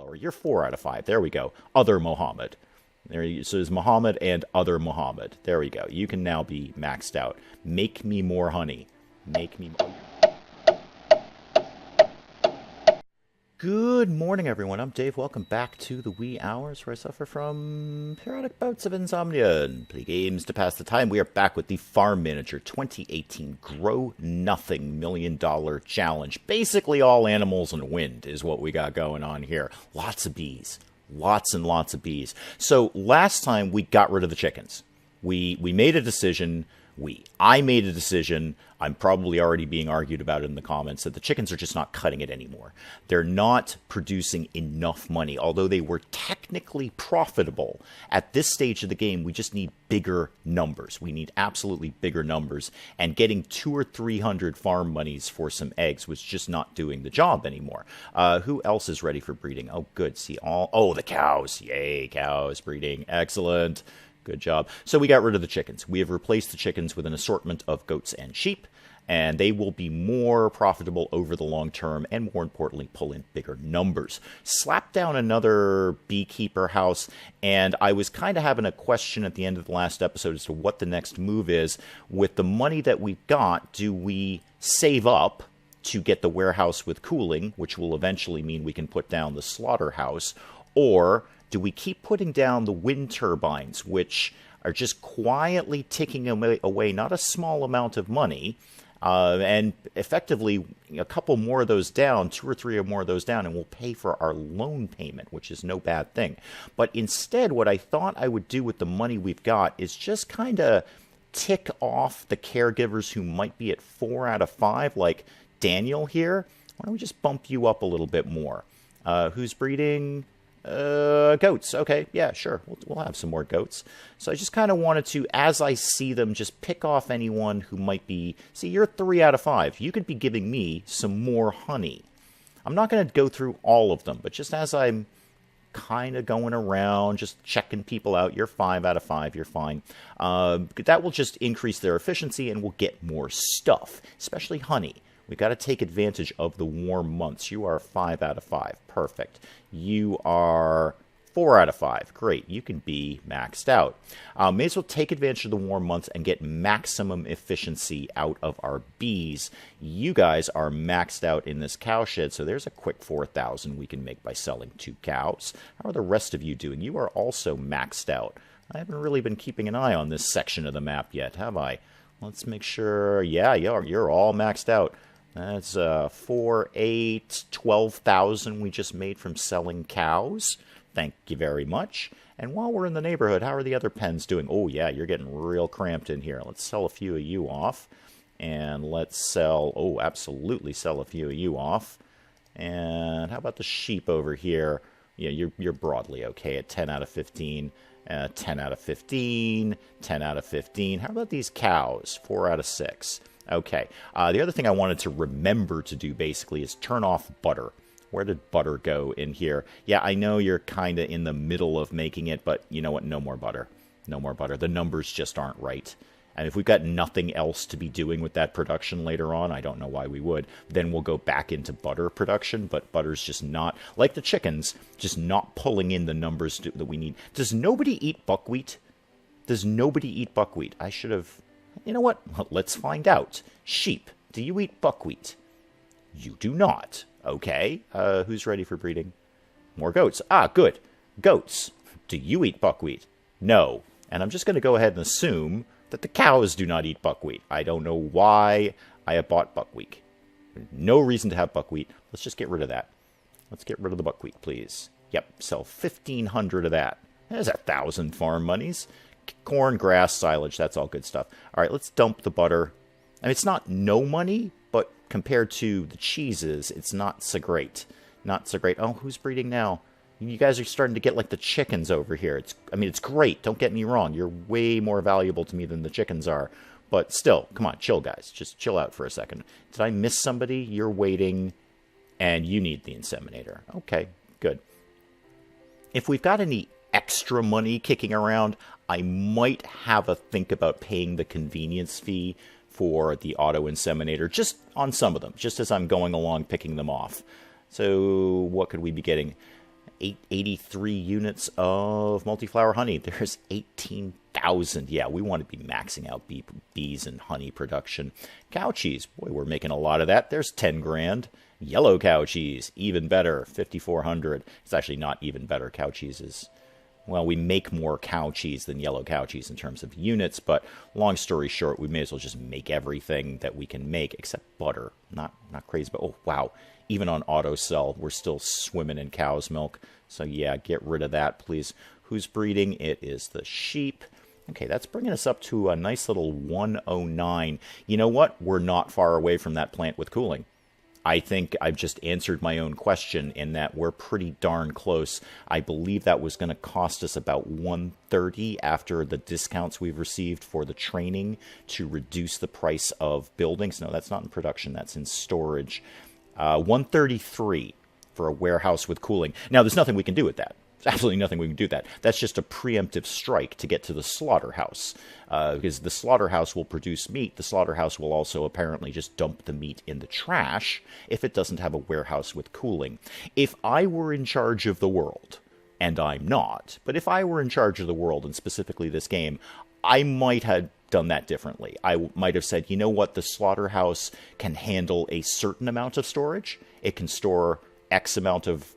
lower. You're 4 out of 5. There we go. Other Muhammad. So there's Muhammad and other Muhammad. There we go. You can now be maxed out. Make me more honey. Make me more... Good morning, everyone. I'm Dave. Welcome back to the wee hours where I suffer from periodic bouts of insomnia and play games to pass the time. We are back with the Farm Manager 2018 Grow Nothing $1 Million Challenge. Basically, all animals and wind is what we got going on here. Lots of bees. Lots and lots of bees. So last time we got rid of the chickens. We made a decision. I made a decision. I'm probably already being argued about in the comments that the chickens are just not cutting it anymore. They're not producing enough money. Although they were technically profitable, at this stage of the game, we just need bigger numbers. We need absolutely bigger numbers. And getting 200 or 300 farm monies for some eggs was just not doing the job anymore. Who else is ready for breeding? Oh, good. See all. Oh, the cows. Yay, cows breeding. Excellent. Good job. So we got rid of the chickens. We have replaced the chickens with an assortment of goats and sheep, and they will be more profitable over the long term and, more importantly, pull in bigger numbers. Slap down another beekeeper house, and I was kind of having a question at the end of the last episode as to what the next move is. With the money that we've got, do we save up to get the warehouse with cooling, which will eventually mean we can put down the slaughterhouse, or do we keep putting down the wind turbines, which are just quietly ticking away not a small amount of money, and effectively a couple more of those down, 2 or 3 or more of those down, and we'll pay for our loan payment, which is no bad thing. But instead, what I thought I would do with the money we've got is just kind of tick off the caregivers who might be at 4 out of 5, like Daniel here. Why don't we just bump you up a little bit more? Who's breeding? Goats. Okay, yeah, sure. We'll have some more goats. So I just kind of wanted to, as I see them, just pick off anyone who might be... See, you're 3 out of 5. You could be giving me some more honey. I'm not going to go through all of them, but just as I'm kind of going around, just checking people out, you're 5 out of 5, you're fine. That will just increase their efficiency and we'll get more stuff, especially honey. We've got to take advantage of the warm months. You are 5 out of 5. Perfect. You are 4 out of 5. Great. You can be maxed out. May as well take advantage of the warm months and get maximum efficiency out of our bees. You guys are maxed out in this cow shed, so there's a quick 4,000 we can make by selling 2 cows. How are the rest of you doing? You are also maxed out. I haven't really been keeping an eye on this section of the map yet, have I? Let's make sure. Yeah, you're all maxed out. That's 4, 8, 12,000 we just made from selling cows. Thank you very much. And while we're in the neighborhood, how are the other pens doing? Oh, yeah, you're getting real cramped in here. Let's sell a few of you off. And let's sell, oh, absolutely sell a few of you off. And how about the sheep over here? Yeah, you're broadly okay at 10 out of 15. 10 out of 15. 10 out of 15. How about these cows? 4 out of 6. Okay, the other thing I wanted to remember to do, basically, is turn off butter. Where did butter go in here? Yeah, I know you're kind of in the middle of making it, but you know what? No more butter. No more butter. The numbers just aren't right. And if we've got nothing else to be doing with that production later on, I don't know why we would, then we'll go back into butter production, but butter's just not, like the chickens, just not pulling in the numbers that we need. Does nobody eat buckwheat? Does nobody eat buckwheat? I should have... You know what? Well, let's find out. Sheep, do you eat buckwheat? You do not. Okay. Who's ready for breeding? More goats. Ah, good. Goats, do you eat buckwheat? No. And I'm just going to go ahead and assume that the cows do not eat buckwheat. I don't know why I have bought buckwheat. No reason to have buckwheat. Let's just get rid of that. Let's get rid of the buckwheat, please. Yep, sell 1,500 of that. There's 1,000 farm monies. Corn, grass, silage, that's all good stuff. All right, let's dump the butter. I mean, it's not no money, but compared to the cheeses, it's not so great. Not so great. Oh, who's breeding now? You guys are starting to get like the chickens over here. It's great. Don't get me wrong. You're way more valuable to me than the chickens are. But still, come on, chill, guys. Just chill out for a second. Did I miss somebody? You're waiting, and you need the inseminator. Okay, good. If we've got any extra money kicking around, I might have a think about paying the convenience fee for the auto inseminator, just on some of them, just as I'm going along picking them off. So what could we be getting? 83 units of multi-flower honey. There's 18,000. Yeah, we want to be maxing out bees and honey production. Cow cheese, boy, we're making a lot of that. There's 10 grand. Yellow cow cheese, even better, 5,400. It's actually not even better. Cow cheese is, well, we make more cow cheese than yellow cow cheese in terms of units, but long story short, we may as well just make everything that we can make except butter. Not crazy, but oh, wow. Even on auto sell, we're still swimming in cow's milk. So yeah, get rid of that, please. Who's breeding? It is the sheep. Okay, that's bringing us up to a nice little 109. You know what? We're not far away from that plant with cooling. I think I've just answered my own question in that we're pretty darn close. I believe that was going to cost us about 130 after the discounts we've received for the training to reduce the price of buildings. No, that's not in production. That's in storage. 133 for a warehouse with cooling. Now, there's nothing we can do with that. There's absolutely nothing we can do with that. That's just a preemptive strike to get to the slaughterhouse. Because the slaughterhouse will produce meat. The slaughterhouse will also apparently just dump the meat in the trash if it doesn't have a warehouse with cooling. If I were in charge of the world, and I'm not, but if I were in charge of the world, and specifically this game, I might have done that differently. I might have said, you know what, the slaughterhouse can handle a certain amount of storage. It can store X amount of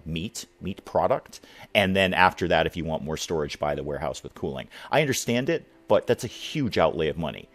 meat product. And then after that, if you want more storage, buy the warehouse with cooling. I understand it, but that's a huge outlay of money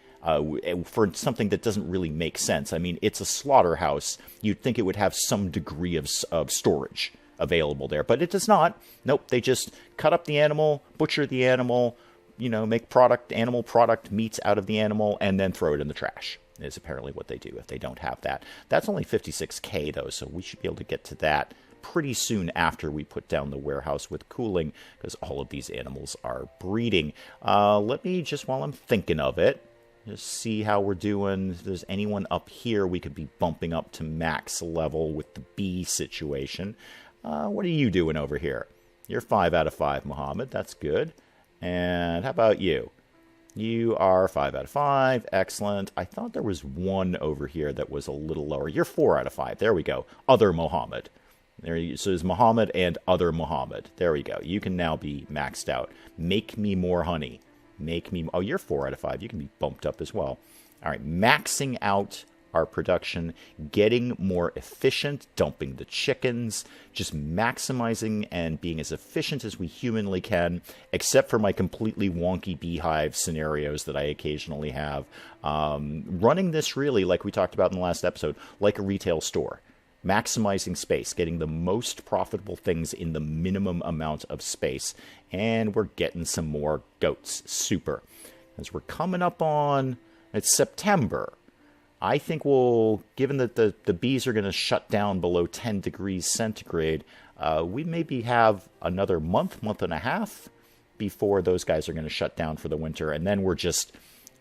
for something that doesn't really make sense. I mean, it's a slaughterhouse. You'd think it would have some degree of storage available there, but it does not. Nope, they just cut up the animal, butcher the animal, make animal product meats out of the animal, and then throw it in the trash. Is apparently what they do if they don't have that. That's only 56K though, so we should be able to get to that pretty soon after we put down the warehouse with cooling, because all of these animals are breeding. Let me just, while I'm thinking of it, just see how we're doing. If there's anyone up here we could be bumping up to max level with the bee situation. What are you doing over here? You're 5 out of 5, Muhammad. That's good. And how about you? You are 5 out of 5. Excellent. I thought there was one over here that was a little lower. You're 4 out of 5. There we go. Other Muhammad. So there's Muhammad and other Muhammad. There we go. You can now be maxed out. Make me more honey. Oh, you're 4 out of 5. You can be bumped up as well. All right. Maxing out our production, getting more efficient, dumping the chickens, just maximizing and being as efficient as we humanly can, except for my completely wonky beehive scenarios that I occasionally have. Running this really, like we talked about in the last episode, like a retail store. Maximizing space, getting the most profitable things in the minimum amount of space. And we're getting some more goats. Super. As we're coming up on, it's September. I think given that the bees are going to shut down below 10 degrees centigrade, we maybe have another month and a half before those guys are going to shut down for the winter. And then we're just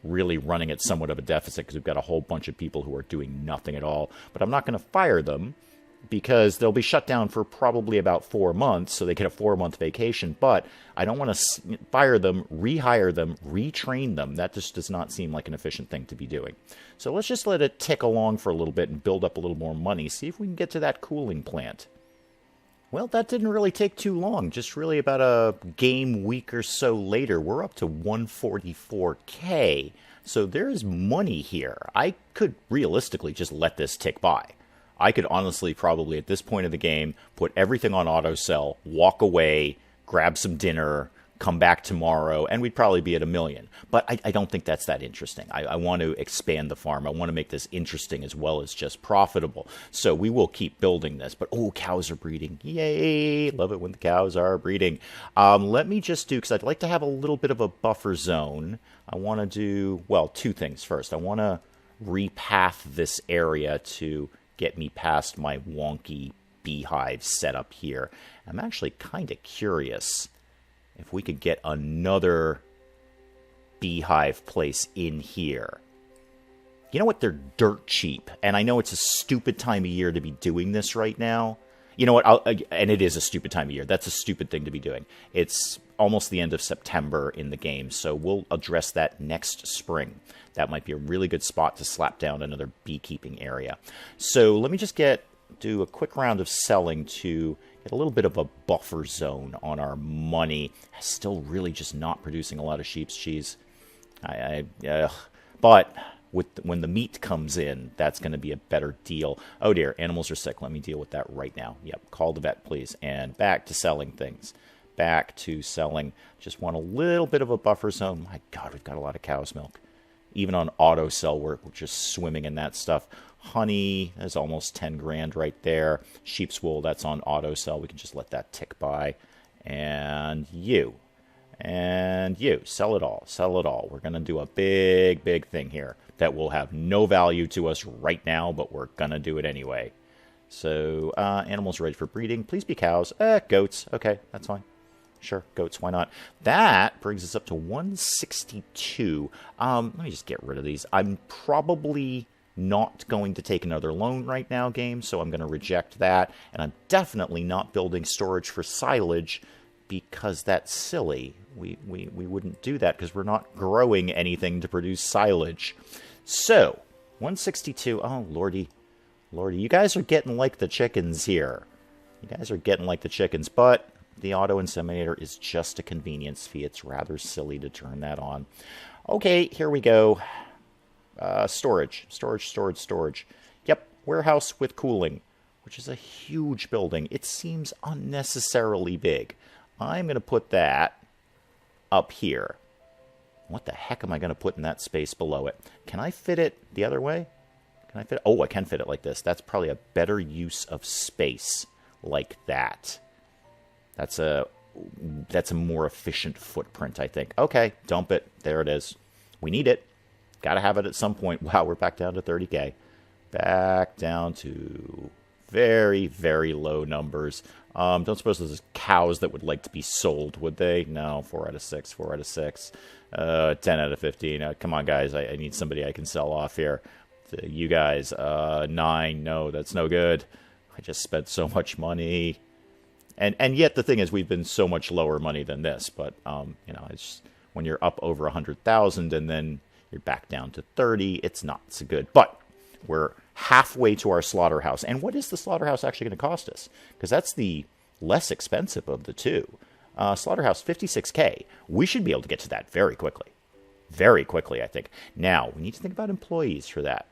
really running at somewhat of a deficit because we've got a whole bunch of people who are doing nothing at all. But I'm not going to fire them because they'll be shut down for probably about 4 months, so they get a 4-month vacation. But I don't want to fire them, rehire them, retrain them. That just does not seem like an efficient thing to be doing. So let's just let it tick along for a little bit and build up a little more money. See if we can get to that cooling plant. Well, that didn't really take too long. Just really about a game week or so later, we're up to 144K. So there's money here. I could realistically just let this tick by. I could honestly probably at this point of the game put everything on auto sell, walk away, grab some dinner, come back tomorrow, and we'd probably be at 1 million. But I don't think that's that interesting. I want to expand the farm. I want to make this interesting as well as just profitable. So we will keep building this. But, oh, cows are breeding. Yay! Love it when the cows are breeding. Let me just do, because I'd like to have a little bit of a buffer zone. I want to do, well, 2 things. First, I want to repath this area to get me past my wonky beehive setup here. I'm actually kind of curious if we could get another beehive place in here. You know what? They're dirt cheap. And I know it's a stupid time of year to be doing this right now. You know what? And it is a stupid time of year. That's a stupid thing to be doing. It's almost the end of September in the game, so we'll address that next spring. That might be a really good spot to slap down another beekeeping area. So let me just do a quick round of selling to get a little bit of a buffer zone on our money. Still really just not producing a lot of sheep's cheese. But when the meat comes in, that's going to be a better deal. Oh dear, animals are sick. Let me deal with that right now. Yep, call the vet, please. And back to selling things. Back to selling. Just want a little bit of a buffer zone. My God, we've got a lot of cow's milk. Even on auto sell, we're just swimming in that stuff. Honey is almost 10 grand right there. Sheep's wool, that's on auto sell. We can just let that tick by. And you. And you. Sell it all. Sell it all. We're going to do a big, big thing here that will have no value to us right now, but we're going to do it anyway. So, animals ready for breeding. Please be cows. Goats. Okay, that's fine. Sure, goats, why not? That brings us up to 162. Let me just get rid of these. I'm probably not going to take another loan right now, game, so I'm going to reject that. And I'm definitely not building storage for silage because that's silly. We wouldn't do that because we're not growing anything to produce silage. So, 162. Oh, lordy. Lordy, you guys are getting like the chickens here. You guys are getting like the chickens, but the auto inseminator is just a convenience fee. It's rather silly to turn that on. Okay, here we go. Storage. Yep, warehouse with cooling, which is a huge building. It seems unnecessarily big. I'm going to put that up here. What the heck am I going to put in that space below it? Can I fit it the other way? Can I fit it? Oh, I can fit it like this. That's probably a better use of space like that. That's a more efficient footprint, I think. Okay, dump it. There it is. We need it. Got to have it at some point. Wow, we're back down to 30K. Back down to very, very low numbers. Don't suppose there's cows that would like to be sold, would they? No, 4 out of 6, 4 out of 6. 10 out of 15. Come on, guys. I need somebody I can sell off here. You guys, 9. No, that's no good. I just spent so much money. And yet the thing is, we've been so much lower money than this. But, you know, it's just, when you're up over 100,000 and then you're back down to 30, it's not so good. But we're halfway to our slaughterhouse. And what is the slaughterhouse actually going to cost us? Because that's the less expensive of the two. Slaughterhouse, 56K. We should be able to get to that very quickly. Very quickly, I think. Now, we need to think about employees for that.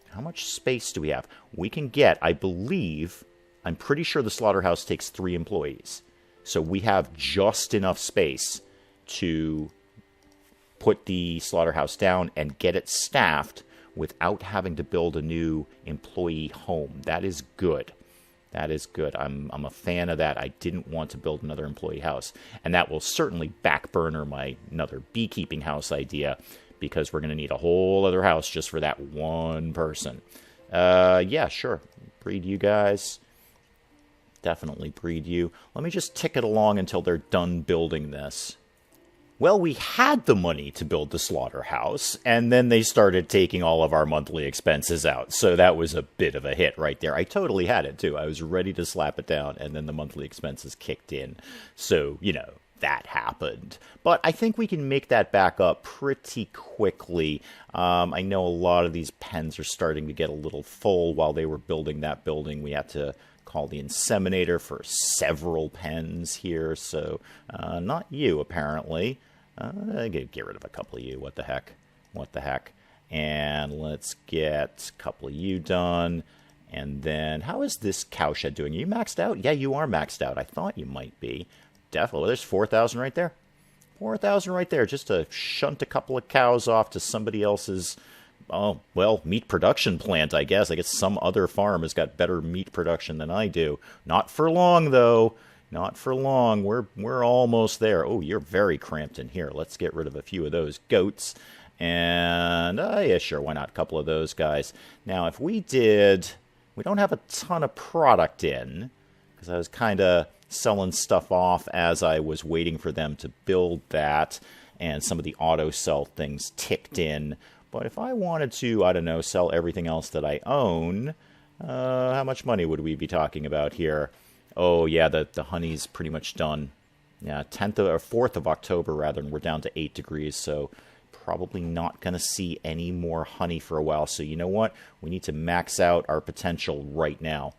How much space do we have? We can get, I believe, I'm pretty sure the slaughterhouse takes 3 employees. So we have just enough space to put the slaughterhouse down and get it staffed without having to build a new employee home. That is good. That is good. I'm a fan of that. I didn't want to build another employee house. And that will certainly backburner my another beekeeping house idea, because we're going to need a whole other house just for that one person. Yeah, sure. Breed you guys. Definitely breed you. Let me just tick it along until they're done building this. Well, we had the money to build the slaughterhouse, and then they started taking all of our monthly expenses out. So that was a bit of a hit right there. I totally had it, too. I was ready to slap it down, and then the monthly expenses kicked in. So, you know, that happened. But I think we can make that back up pretty quickly. I know a lot of these pens are starting to get a little full. While they were building that building, we had to call the inseminator for several pens here. So, not you, apparently. Get rid of a couple of you. What the heck? What the heck? And let's get a couple of you done. And then, how is this cowshed doing? Are you maxed out? Yeah, you are maxed out. I thought you might be. Definitely. Well, there's 4,000 right there. 4,000 right there, just to shunt a couple of cows off to somebody else's, oh, well, meat production plant, I guess. I guess some other farm has got better meat production than I do. Not for long, though. Not for long. We're almost there. Oh, you're very cramped in here. Let's get rid of a few of those goats. And, yeah, sure, why not? A couple of those guys. Now, if we did, we don't have a ton of product in, because I was kind of selling stuff off as I was waiting for them to build that, and some of the auto sell things ticked in. But if I wanted to, I don't know, sell everything else that I own, how much money would we be talking about here? Oh, yeah, the honey's pretty much done. Yeah, 4th of October, rather, and we're down to 8 degrees, so probably not going to see any more honey for a while. So you know what? We need to max out our potential right now.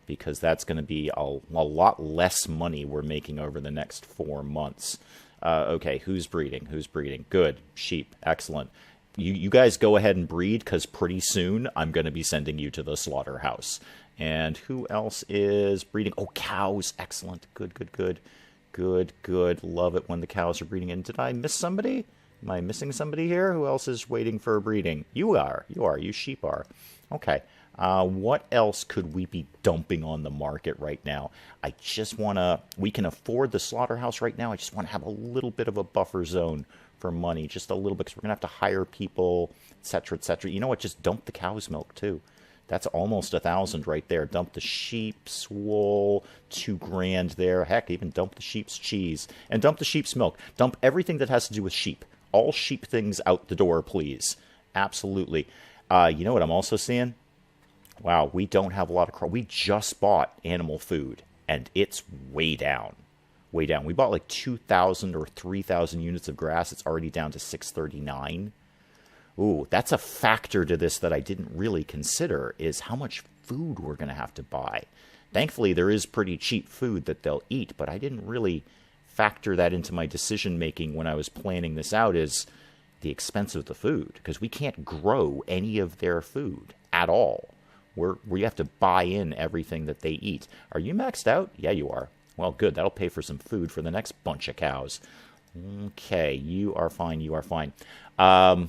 because that's going to be a lot less money we're making over the next 4 months. Okay, who's breeding? Who's breeding? Good. Sheep. Excellent. You guys go ahead and breed, because pretty soon I'm going to be sending you to the slaughterhouse. And who else is breeding? Oh, cows. Excellent. Good, good, good. Good, good. Love it when the cows are breeding. And did I miss somebody? Am I missing somebody here? Who else is waiting for breeding? You are. You are. You sheep are. Okay. What else could we be dumping on the market right now? I just want to... We can afford the slaughterhouse right now. I just want to have a little bit of a buffer zone for money. Just a little bit, because we're going to have to hire people, etc., etc. You know what? Just dump the cow's milk, too. That's almost 1,000 right there. Dump the sheep's wool, $2,000 there. Heck, even dump the sheep's cheese. And dump the sheep's milk. Dump everything that has to do with sheep. All sheep things out the door, please. Absolutely. You know what I'm also seeing? Wow, we don't have a lot of crop. We just bought animal food, and it's way down. Way down. We bought like 2,000 or 3,000 units of grass. It's already down to 639. Ooh, that's a factor to this that I didn't really consider, is how much food we're going to have to buy. Thankfully, there is pretty cheap food that they'll eat, but I didn't really factor that into my decision-making when I was planning this out, is the expense of the food, because we can't grow any of their food at all. We have to buy in everything that they eat. Are you maxed out? Yeah, you are. Well, good. That'll pay for some food for the next bunch of cows. Okay, you are fine. You are fine. Oh,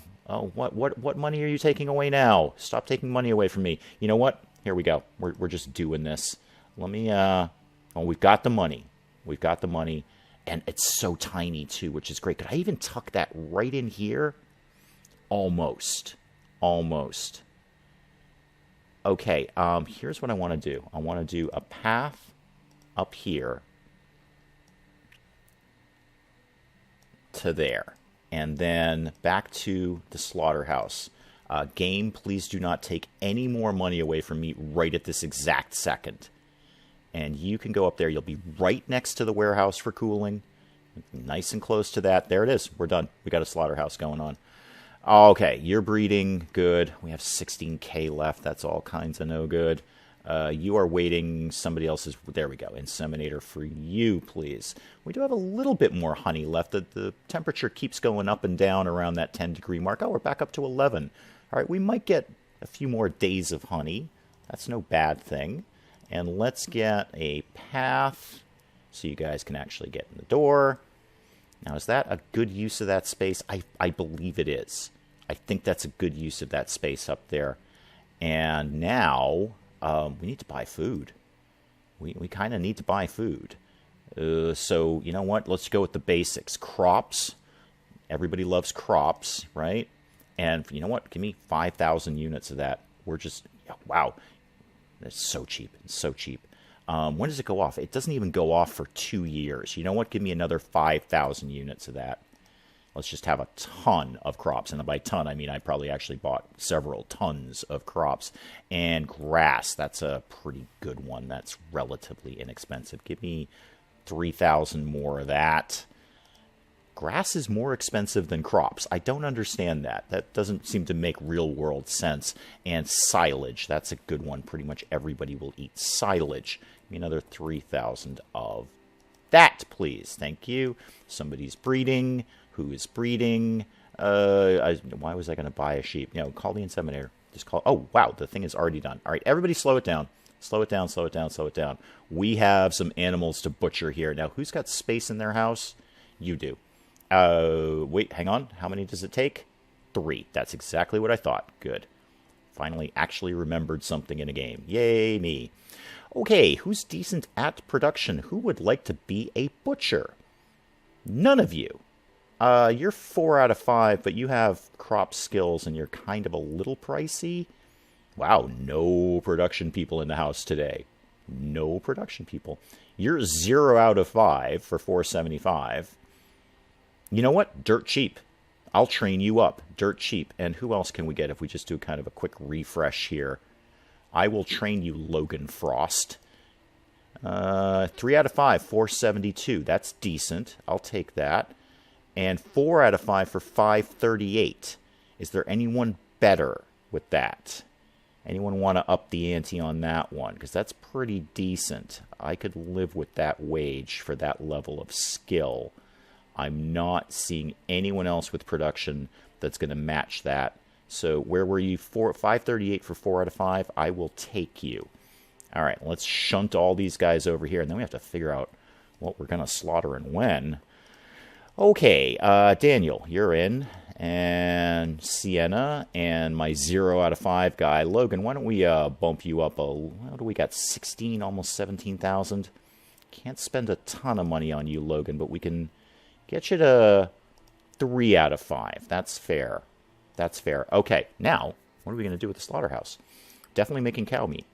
what money are you taking away now? Stop taking money away from me. You know what? Here we go. We're just doing this. Let me. Oh, we've got the money. We've got the money, and it's so tiny too, which is great. Could I even tuck that right in here? Almost. Almost. Okay, here's what I want to do. I want to do a path up here to there, and then back to the slaughterhouse. Game, please do not take any more money away from me right at this exact second. And you can go up there. You'll be right next to the warehouse for cooling. Nice and close to that. There it is. We're done. We got a slaughterhouse going on. Okay, you're breeding. Good. We have 16K left. That's all kinds of no good. You are waiting. Somebody else's... There we go. Inseminator for you, please. We do have a little bit more honey left. The temperature keeps going up and down around that 10-degree mark. Oh, we're back up to 11. All right, we might get a few more days of honey. That's no bad thing. And let's get a path so you guys can actually get in the door. Now, is that a good use of that space? I believe it is. I think that's a good use of that space up there. And now we need to buy food. We kind of need to buy food. So, you know what? Let's go with the basics. Crops. Everybody loves crops, right? And you know what? Give me 5,000 units of that. We're just... Wow. That's so cheap. It's so cheap. When does it go off? It doesn't even go off for 2 years. You know what? Give me another 5,000 units of that. Let's just have a ton of crops. And by ton, I mean I probably actually bought several tons of crops. And grass, that's a pretty good one. That's relatively inexpensive. Give me 3,000 more of that. Grass is more expensive than crops. I don't understand that. That doesn't seem to make real-world sense. And silage, that's a good one. Pretty much everybody will eat silage. Give me another 3,000 of that, please. Thank you. Somebody's breeding. Who is breeding? Why was I going to buy a sheep? You know, call the inseminator. Just call. Oh, wow, the thing is already done. All right, everybody slow it down. Slow it down, slow it down, slow it down. We have some animals to butcher here. Now, who's got space in their house? You do. Wait, hang on. How many does it take? 3. That's exactly what I thought. Good. Finally actually remembered something in a game. Yay, me. Okay, who's decent at production? Who would like to be a butcher? None of you. You're 4 out of 5, but you have crop skills and you're kind of a little pricey. Wow, no production people in the house today. No production people. You're 0 out of 5 for 475. You know what? Dirt cheap. I'll train you up. Dirt cheap. And who else can we get if we just do kind of a quick refresh here? I will train you, Logan Frost. 3 out of 5, 472. That's decent. I'll take that. And 4 out of 5 for 538. Is there anyone better with that? Anyone want to up the ante on that one? Because that's pretty decent. I could live with that wage for that level of skill. I'm not seeing anyone else with production that's going to match that. So where were you? 538 for 4 out of 5. I will take you. All right, let's shunt all these guys over here, and then we have to figure out what we're going to slaughter and when. Okay, Daniel, you're in. And Sienna and my 0 out of 5 guy. Logan, why don't we bump you up what do we got? 16, almost 17,000. Can't spend a ton of money on you, Logan, but we can get you to 3 out of 5. That's fair. That's fair. Okay, now, what are we going to do with the slaughterhouse? Definitely making cow meat.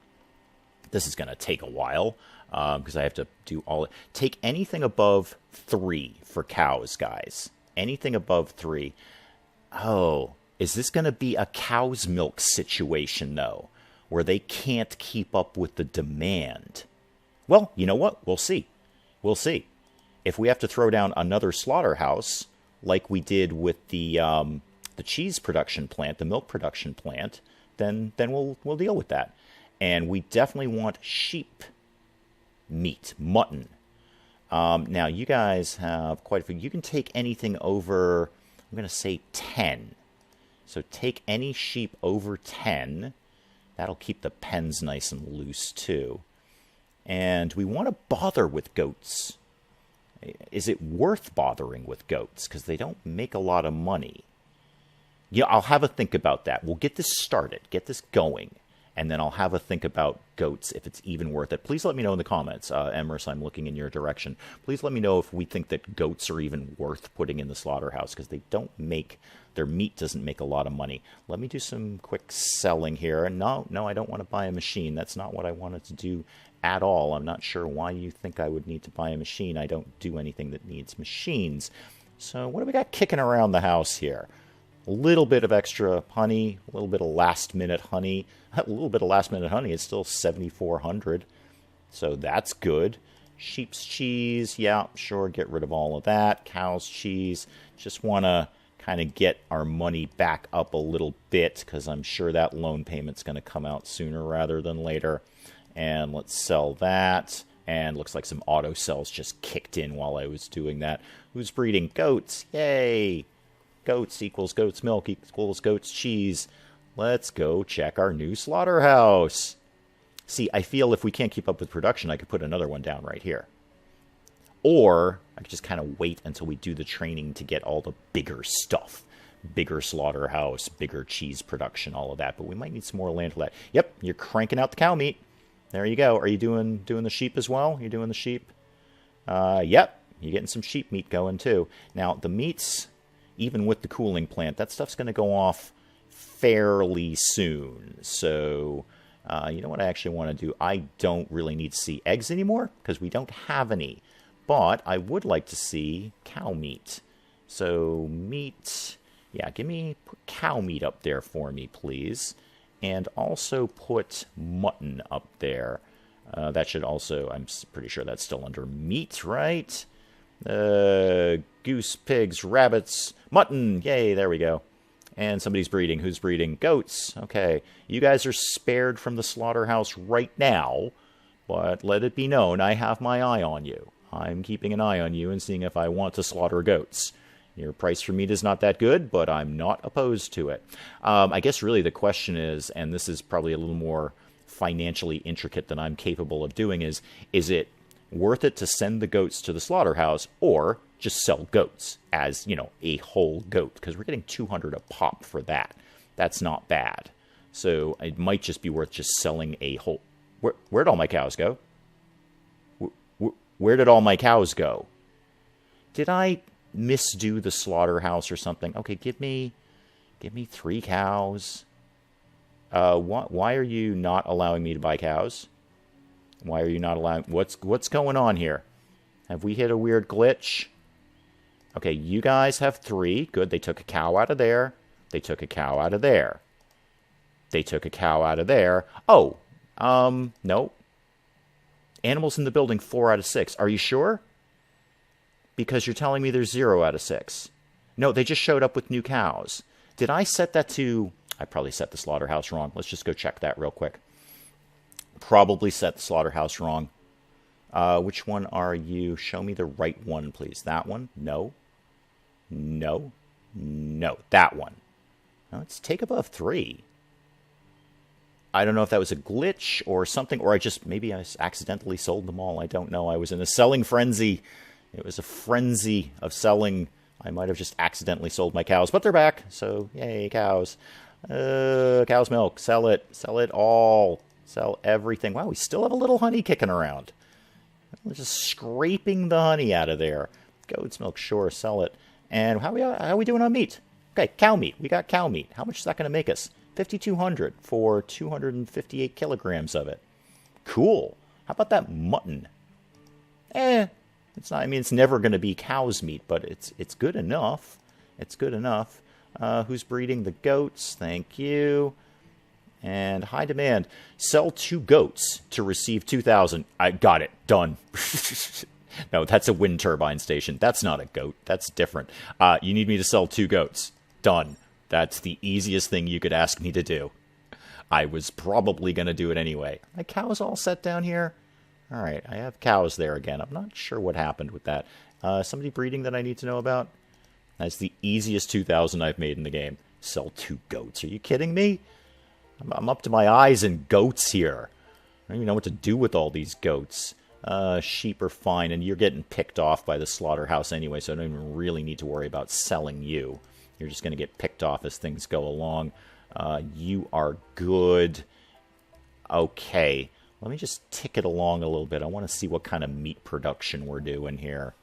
This is going to take a while, because I have to do all... Take anything above 3 for cows, guys. Anything above 3. Oh, is this going to be a cow's milk situation, though, where they can't keep up with the demand? Well, you know what? We'll see. We'll see. If we have to throw down another slaughterhouse, like we did with the cheese production plant, the milk production plant, then we'll deal with that. And we definitely want sheep meat, mutton. Now, you guys have quite a few. You can take anything over, I'm going to say 10. So take any sheep over 10. That'll keep the pens nice and loose, too. And we want to bother with goats. Is it worth bothering with goats? Because they don't make a lot of money. Yeah, I'll have a think about that. We'll get this started, get this going. And then I'll have a think about goats, if it's even worth it. Please let me know in the comments. Emrys, I'm looking in your direction. Please let me know if we think that goats are even worth putting in the slaughterhouse, because they don't make, their meat doesn't make a lot of money. Let me do some quick selling here. And no, I don't want to buy a machine. That's not what I wanted to do at all. I'm not sure why you think I would need to buy a machine. I don't do anything that needs machines. So what do we got kicking around the house here? A little bit of extra honey, a little bit of last-minute honey. A little bit of last-minute honey is still 7,400, so that's good. Sheep's cheese, yeah, sure, get rid of all of that. Cow's cheese, just want to kind of get our money back up a little bit, because I'm sure that loan payment's going to come out sooner rather than later. And let's sell that. And looks like some auto sells just kicked in while I was doing that. Who's breeding? Goats, yay! Goats equals goat's milk equals goat's cheese. Let's go check our new slaughterhouse. See, I feel if we can't keep up with production, I could put another one down right here. Or I could just kind of wait until we do the training to get all the bigger stuff. Bigger slaughterhouse, bigger cheese production, all of that. But we might need some more land for that. Yep, you're cranking out the cow meat. There you go. Are you doing the sheep as well? You're doing the sheep? Yep, you're getting some sheep meat going too. Now, the meats... Even with the cooling plant, that stuff's going to go off fairly soon. So, you know what I actually want to do? I don't really need to see eggs anymore, because we don't have any. But I would like to see cow meat. So, meat... Yeah, put cow meat up there for me, please. And also put mutton up there. That should also... I'm pretty sure that's still under meat, right? Goose, pigs, rabbits, mutton. Yay, there we go. And somebody's breeding. Who's breeding? Goats. Okay. You guys are spared from the slaughterhouse right now, but let it be known I have my eye on you. I'm keeping an eye on you and seeing if I want to slaughter goats. Your price for meat is not that good, but I'm not opposed to it. I guess really the question is, and this is probably a little more financially intricate than I'm capable of doing, is it worth it to send the goats to the slaughterhouse or just sell goats as, you know, a whole goat? Because we're getting 200 a pop for that. That's not bad. So it might just be worth just selling a whole... Where'd all my cows go? Where did all my cows go? Did I misdo the slaughterhouse or something? Okay, give me 3 cows. Why are you not allowing me to buy cows? Why are you not allowing... What's going on here? Have we hit a weird glitch? Okay, you guys have 3. Good, they took a cow out of there. They took a cow out of there. They took a cow out of there. Oh, no. Animals in the building, 4 out of 6. Are you sure? Because you're telling me there's 0 out of 6. No, they just showed up with new cows. Did I set that to I probably set the slaughterhouse wrong. Let's just go check that real quick. Probably set the slaughterhouse wrong. Which one are you? Show me the right one, please. That one? No. No. No. That one. Now, let's take above 3. I don't know if that was a glitch or something, or maybe I accidentally sold them all. I don't know. I was in a selling frenzy. It was a frenzy of selling. I might have just accidentally sold my cows, but they're back. So, yay, cows. Cow's milk. Sell it. Sell it all. Sell everything. Wow, we still have a little honey kicking around. We're just scraping the honey out of there. Goat's milk, sure, sell it. And how are we doing on meat? Okay, cow meat. We got cow meat. How much is that going to make us? 5,200 for 258 kilograms of it. Cool. How about that mutton? It's not. I mean, it's never going to be cow's meat, but it's good enough. It's good enough. Who's breeding the goats? Thank you. And high demand. Sell 2 goats to receive 2,000. I got it. Done. No, that's a wind turbine station. That's not a goat. That's different. You need me to sell 2 goats. Done. That's the easiest thing you could ask me to do. I was probably going to do it anyway. My cows all set down here? All right, I have cows there again. I'm not sure what happened with that. Somebody breeding that I need to know about? That's the easiest 2,000 I've made in the game. Sell 2 goats. Are you kidding me? I'm up to my eyes in goats here. I don't even know what to do with all these goats. Sheep are fine, and you're getting picked off by the slaughterhouse anyway, so I don't even really need to worry about selling you. You're just going to get picked off as things go along. You are good. Okay. Let me just tick it along a little bit. I want to see what kind of meat production we're doing here.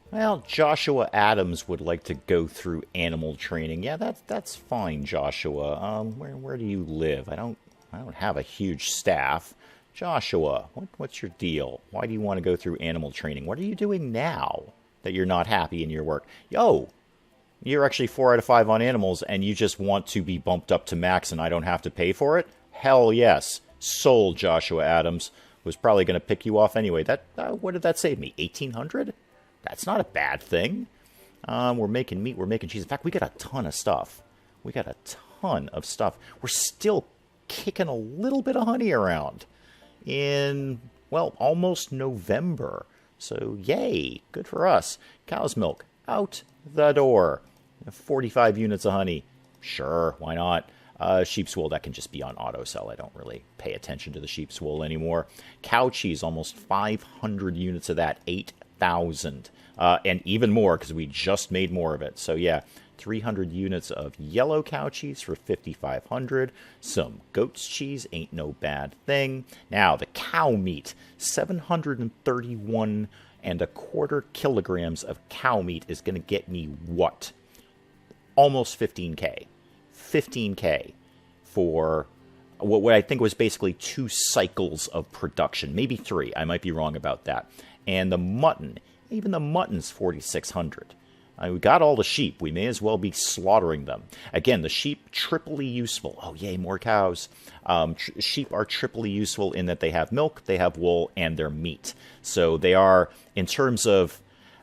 Well, Joshua Adams would like to go through animal training. Yeah, that's fine, Joshua. Where do you live? I don't have a huge staff. Joshua, what's your deal? Why do you want to go through animal training? What are you doing now that you're not happy in your work? Yo, you're actually 4 out of 5 on animals, and you just want to be bumped up to max and I don't have to pay for it? Hell yes. Sold, Joshua Adams. Was probably going to pick you off anyway. What did that save me? 1,800? That's not a bad thing. We're making meat. We're making cheese. In fact, we got a ton of stuff. We got a ton of stuff. We're still kicking a little bit of honey around in, well, almost November. So, yay. Good for us. Cow's milk. Out the door. 45 units of honey. Sure, why not? Sheep's wool, that can just be on auto sell. I don't really pay attention to the sheep's wool anymore. Cow cheese, almost 500 units of that. 8,000. And even more, because we just made more of it. So, yeah, 300 units of yellow cow cheese for 5,500. Some goat's cheese, ain't no bad thing. Now, the cow meat, 731 and a quarter kilograms of cow meat is going to get me what? Almost 15K. 15K for what I think was basically 2 cycles of production. Maybe 3. I might be wrong about that. And the mutton, even the mutton's 4,600. We got all the sheep. We may as well be slaughtering them. Again, the sheep, triply useful. Oh, yay, more cows. Sheep are triply useful in that they have milk, they have wool, and they're meat. So they are, in terms of,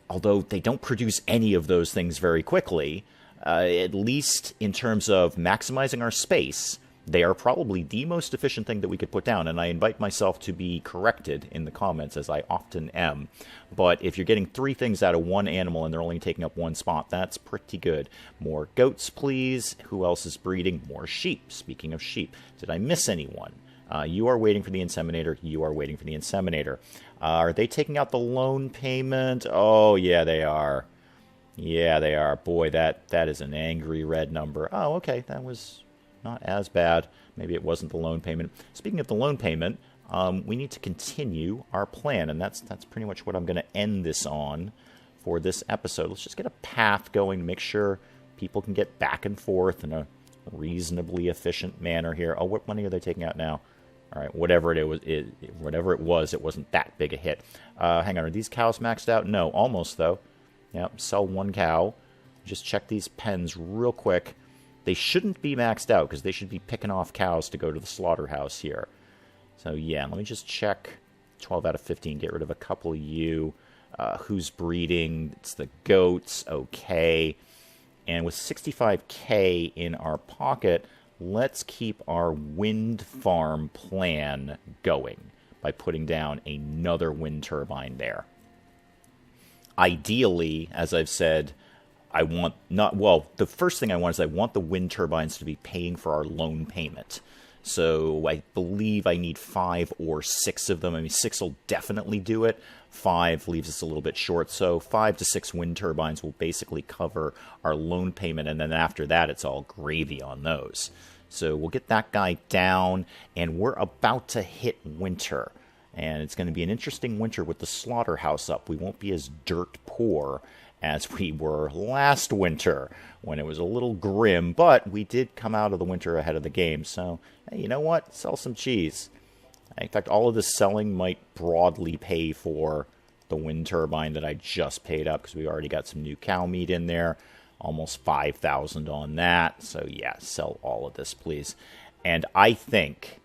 although they don't produce any of those things very quickly, at least in terms of maximizing our space, they are probably the most efficient thing that we could put down, and I invite myself to be corrected in the comments, as I often am. But if you're getting 3 things out of 1 animal and they're only taking up 1 spot, that's pretty good. More goats, please. Who else is breeding? More sheep. Speaking of sheep, did I miss anyone? You are waiting for the inseminator. You are waiting for the inseminator. Are they taking out the loan payment? Oh, yeah, they are. Yeah, they are. Boy, that is an angry red number. Oh, okay, that was not as bad. Maybe it wasn't the loan payment. Speaking of the loan payment, we need to continue our plan, and that's pretty much what I'm going to end this on for this episode. Let's just get a path going to make sure people can get back and forth in a reasonably efficient manner here. Oh, what money are they taking out now? All right, whatever it was, it wasn't that big a hit. Hang on, are these cows maxed out? No, almost though. Yep, sell 1 cow. Just check these pens real quick. They shouldn't be maxed out because they should be picking off cows to go to the slaughterhouse here. So, yeah, let me just check. 12 out of 15. Get rid of a couple of you. Who's breeding? It's the goats. Okay. And with 65K in our pocket, let's keep our wind farm plan going by putting down another wind turbine there. Ideally, as I've said, the first thing I want is I want the wind turbines to be paying for our loan payment. So I believe I need 5 or 6 of them. I mean, 6 will definitely do it. 5 leaves us a little bit short. So 5 to 6 wind turbines will basically cover our loan payment. And then after that, it's all gravy on those. So we'll get that guy down. And we're about to hit winter. And it's going to be an interesting winter with the slaughterhouse up. We won't be as dirt poor as we were last winter when it was a little grim, but we did come out of the winter ahead of the game. So, hey, you know what? Sell some cheese. In fact, all of this selling might broadly pay for the wind turbine that I just paid up because we already got some new cow meat in there. Almost 5,000 on that. So, yeah, sell all of this, please. And I think,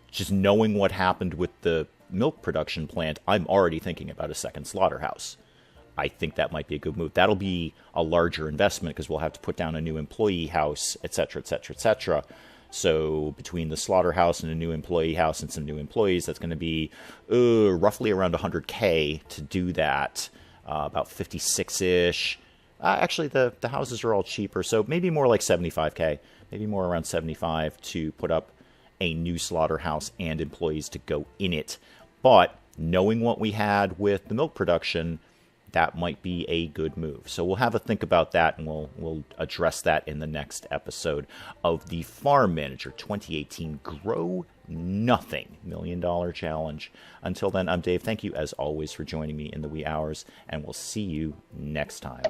just knowing what happened with the milk production plant, I'm already thinking about a second slaughterhouse. I think that might be a good move. That'll be a larger investment because we'll have to put down a new employee house, etc., etc., etc. So between the slaughterhouse and a new employee house and some new employees, that's going to be roughly around $100K to do that, about 56-ish. Actually, the houses are all cheaper, so maybe more like 75K, maybe more around 75 to put up a new slaughterhouse and employees to go in it. But knowing what we had with the milk production, that might be a good move. So we'll have a think about that, and we'll address that in the next episode of the Farm Manager 2018 Grow Nothing $1 Million Challenge. Until then, I'm Dave. Thank you, as always, for joining me in the wee hours, and we'll see you next time.